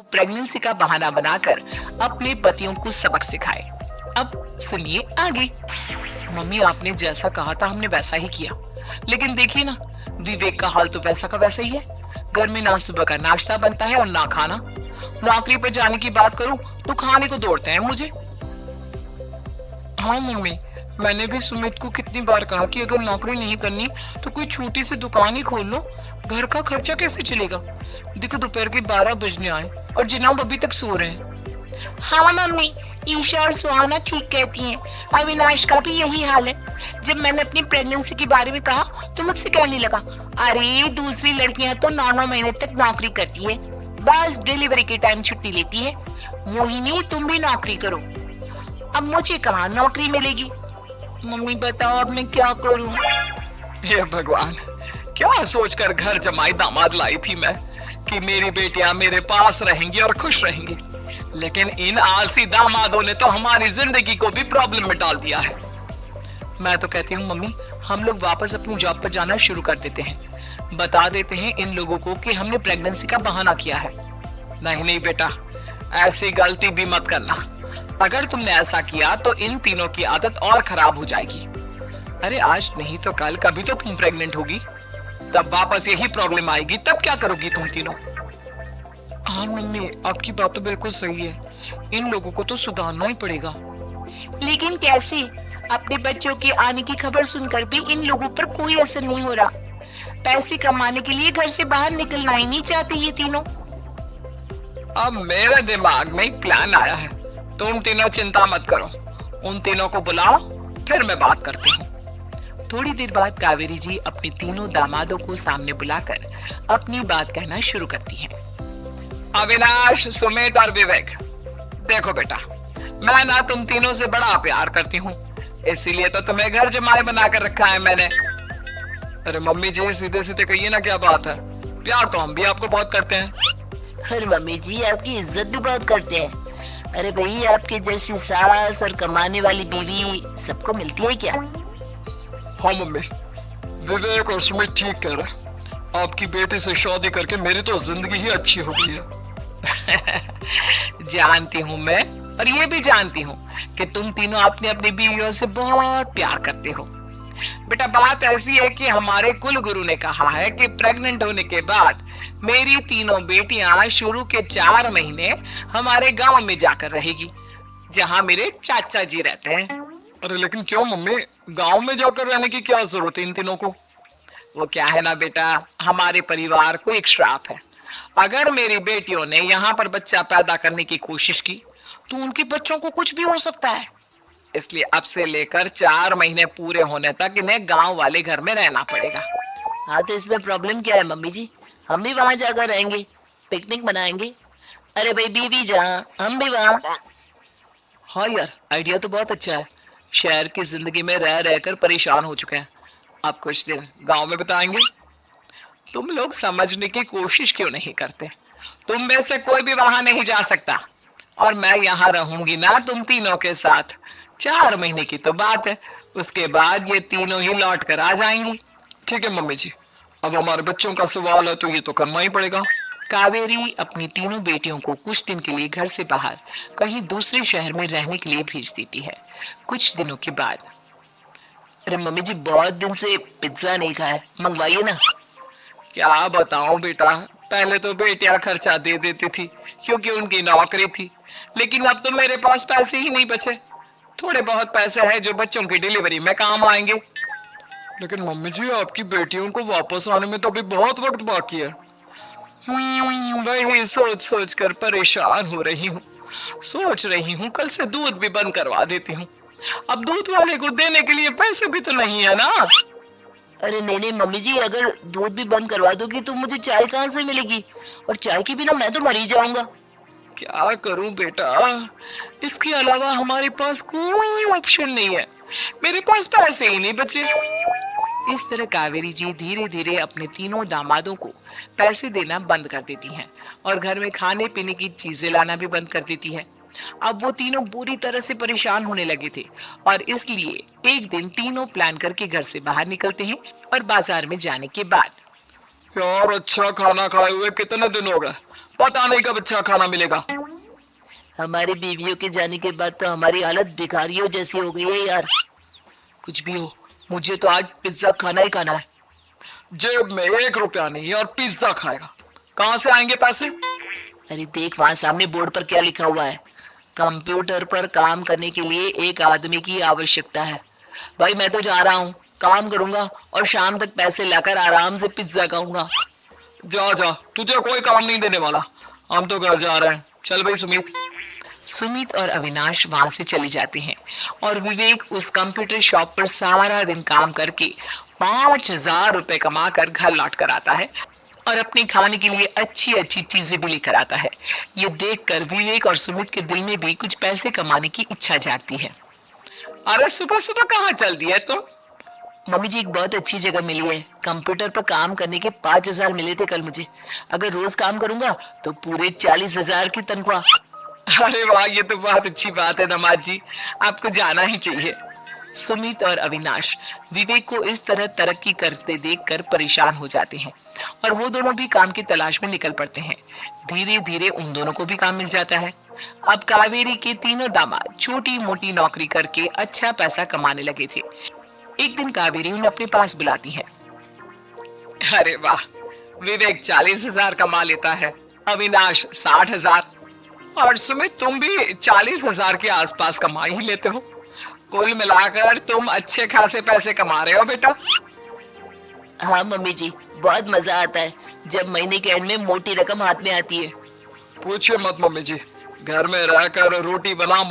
Pregnancy का बहाना बनाकर अपने पतियों को सबक सिखाए। अब सुनिए आगे। मम्मी, आपने जैसा कहा था हमने वैसा ही किया, लेकिन देखिए ना, विवेक का हाल तो वैसा का वैसा ही है। घर में ना सुबह का नाश्ता बनता है और ना खाना। नौकरी पर जाने की बात करूं तो खाने को दौड़ते हैं मुझे। हाँ मम्मी, मैंने भी सुमित को कितनी बार कहा कि अगर नौकरी नहीं करनी तो कोई छोटी सी दुकान ही खोल लो, घर का खर्चा कैसे चलेगा। देखो दोपहर के 12 बजने आए और जनाब अभी तक सो रहे हैं। हाँ मम्मी, ईशा और सुहाना ठीक कहती हैं। अविनाश का भी यही हाल है। जब मैंने अपनी प्रेगनेंसी के बारे में कहा तो मुझसे कहने लगा, अरे दूसरी लड़कियां तो 9-9 महीने तक नौकरी करती है, बस डिलीवरी के टाइम छुट्टी लेती है। मोहिनी, तुम भी नौकरी करो। अब मुझे कहाँ नौकरी मिलेगी। मम्मी बताओ अब मैं क्या करूँ। हे भगवान, क्या सोचकर घर जमाई दामाद लाई थी मैं कि मेरी बेटियां मेरे पास रहेंगी और खुश रहेंगी, लेकिन इन आलसी दामादों ने तो हमारी जिंदगी को भी प्रॉब्लम में डाल दिया है। मैं तो कहती हूँ मम्मी, हम लोग वापस अपनी जॉब पर जाना शुरू कर देते हैं। बता देते हैं इन लोगों को कि हमने प्रेगनेंसी का बहाना किया है। नहीं नहीं बेटा, ऐसी गलती भी मत करना। अगर तुमने ऐसा किया तो इन तीनों की आदत और खराब हो जाएगी। अरे आज नहीं तो कल कभी तो तुम प्रेग्नेंट होगी, तब वापस यही प्रॉब्लम आएगी, तब क्या करोगी तुम तीनों। हाँ मम्मी, आपकी बात तो बिल्कुल सही है। इन लोगों को तो सुधारना ही पड़ेगा। लेकिन कैसे? अपने बच्चों के आने की खबर सुनकर भी इन लोगों पर कोई असर नहीं हो रहा। पैसे कमाने के लिए घर से बाहर निकलना ही नहीं चाहते ये तीनों। अब मेरे दिमाग में एक प्लान आया है, तुम तीनों चिंता मत करो। उन तीनों को बुलाओ, फिर मैं बात करती हूँ। थोड़ी देर बाद कावेरी जी अपने तीनों दामादों को सामने बुलाकर अपनी बात कहना शुरू करती हैं। अविनाश, सुमित और विवेक, देखो बेटा, मैं ना तुम तीनों से बड़ा प्यार करती हूँ, इसीलिए तो तुम्हें घर जमाई बनाकर रखा है मैंने। अरे मम्मी जी, सीधे सीधे कहिए ना, क्या बात है। प्यार तो हम भी आपको बहुत करते हैं। अरे मम्मी जी, आपकी इज्जत भी बहुत करते हैं। अरे भाई, आपके जैसी सास और कमाने वाली बीवी सबको मिलती है क्या? हाँ मम्मी, विवेक और सुमित ठीक कह रहे। आपकी बेटी से शादी करके मेरी तो जिंदगी ही अच्छी हो गई है। जानती हूँ मैं, और ये भी जानती हूँ कि तुम तीनों अपनी अपनी बीवियों से बहुत प्यार करते हो। बेटा, बात ऐसी है कि हमारे कुल गुरु ने कहा है कि प्रेग्नेंट होने के बाद मेरी तीनों बेटियां शुरू के 4 महीने हमारे गांव में जाकर रहेगी, जहां मेरे चाचा जी रहते हैं। अरे लेकिन क्यों मम्मी, गांव में जाकर रहने की क्या जरूरत है इन तीनों को। वो क्या है ना बेटा, हमारे परिवार को एक श्राप है। अगर मेरी बेटियों ने यहाँ पर बच्चा पैदा करने की कोशिश की तो उनके बच्चों को कुछ भी हो सकता है। इसलिए अब से लेकर 4 महीने पूरे होने तक इन्हें गांव वाले घर में रहना पड़ेगा। हाँ तो इसमें प्रॉब्लम क्या है मम्मी जी? हम भी वहाँ जाकर रहेंगे, पिकनिक मनाएंगे। अरे भाई बीवी जहाँ, हम भी वहाँ। हाँ यार, आइडिया तो बहुत अच्छा है। शहर की जिंदगी में रह रहकर परेशान हो चुके हैं, अब कुछ दिन गांव में बिताएंगे। तुम लोग समझने की कोशिश क्यों नहीं करते। तुम में से कोई भी वहां नहीं जा सकता, और मैं यहाँ रहूंगी ना तुम तीनों के साथ। 4 महीने की तो बात है, उसके बाद ये तीनों ही लौट कर आ जाएंगी। ठीक है मम्मी जी, अब हमारे बच्चों का सवाल है तो ये तो करना ही पड़ेगा। कावेरी अपनी तीनों बेटियों को कुछ दिन के लिए घर से बाहर कहीं दूसरे शहर में रहने के लिए भेज देती है। कुछ दिनों के बाद, अरे मम्मी जी, बहुत दिन से पिज्जा नहीं खाया, मंगवाइए ना। क्या बताऊं बेटा, पहले तो बेटियां खर्चा दे देती थी क्योंकि उनकी नौकरी थी, लेकिन अब तो मेरे पास पैसे ही नहीं बचे। थोड़े बहुत पैसे हैं जो बच्चों की डिलीवरी में काम आएंगे। लेकिन मम्मी जी, आपकी बेटियों को वापस आने में तो अभी बहुत वक्त बाकी है। वही सोच सोच कर परेशान हो रही हूँ। सोच रही हूँ कल से दूध भी बंद करवा देती हूँ। अब दूध वाले को देने के लिए पैसे भी तो नहीं है ना। अरे नहीं नहीं मम्मी जी, अगर दूध भी बंद करवा दोगी तो मुझे चाय कहाँ से मिलेगी? और चाय के बिना मैं तो मर ही जाऊंगा। क्या करूं बेटा, इसके अलावा हमारे पास कोई ऑप्शन नहीं है। मेरे पास पैसे ही नहीं बचे। इस तरह कावेरी जी धीरे धीरे अपने तीनों दामादों को पैसे देना बंद कर देती हैं और घर में खाने पीने की चीजें लाना भी बंद कर देती है। अब वो तीनों बुरी तरह से परेशान होने लगे थे और इसलिए एक दिन तीनों प्लान करके घर से बाहर निकलते हैं और बाजार में जाने के बाद, यार अच्छा खाना खाए हुए कितने दिन हो गए, पता नहीं कब अच्छा खाना मिलेगा। हमारी बीवियों के जाने के बाद तो हमारी हालत भिखारियों जैसी हो गई है यार। कुछ भी हो, मुझे तो आज पिज्जा खाना ही खाना है। जेब में 1 रुपया नहीं और पिज्जा खाएगा, कहाँ से आएंगे पैसे? अरे देख वहां सामने बोर्ड पर क्या लिखा हुआ है, कंप्यूटर पर काम करने के लिए एक आदमी की आवश्यकता है। भाई मैं तो जा रहा हूँ, काम करूंगा और शाम तक पैसे लाकर आराम से पिज्जा खाऊंगा। जा जा, तुझे कोई काम नहीं देने वाला, हम तो घर जा रहे हैं। चल भाई सुमित। सुमित और अविनाश वहां से चले जाते हैं और विवेक उस कंप्यूटर शॉप पर सारा दिन काम करके 5,000 रुपए कमा कर घर लौट कर आता है और अपने खाने के लिए अच्छी अच्छी चीजें भी लेकर आता है। ये देखकर विवेक और सुमित के दिल में भी कुछ पैसे कमाने की इच्छा जागती है। अरे सुबह सुबह कहाँ चल दी है तुम? मम्मी जी एक बहुत अच्छी जगह मिली है, कंप्यूटर पर काम करने के 5,000 मिले थे कल मुझे। अगर रोज काम करूंगा तो पूरे 40,000 की तनख्वाह। अरे वाह, ये तो बहुत अच्छी बात है दामाद जी, आपको जाना ही चाहिए। सुमित और अविनाश विवेक को इस तरह तरक्की करते देखकर परेशान हो जाते हैं और वो दोनों भी काम की तलाश में निकल पड़ते हैं। धीरे धीरे उन दोनों को भी काम मिल जाता है। अब कावेरी के तीनों दामाद छोटी मोटी नौकरी करके अच्छा पैसा कमाने लगे थे। एक दिन कावेरी उन्हें अपने पास बुलाती है। अरे वाह, विवेक 40,000 कमा लेता है, अविनाश 60,000 और सुमित तुम भी 40,000 के आसपास कमा ही लेते हो। कुल मिलाकर तुम अच्छे खासे पैसे कमा रहे हो बेटा। हाँ मम्मी जी, बहुत मजा आता है जब महीने के एंड में मोटी रकम हाथ में आती है। पूछिए मत मम्मी जी, घर में रहकर रोटी बना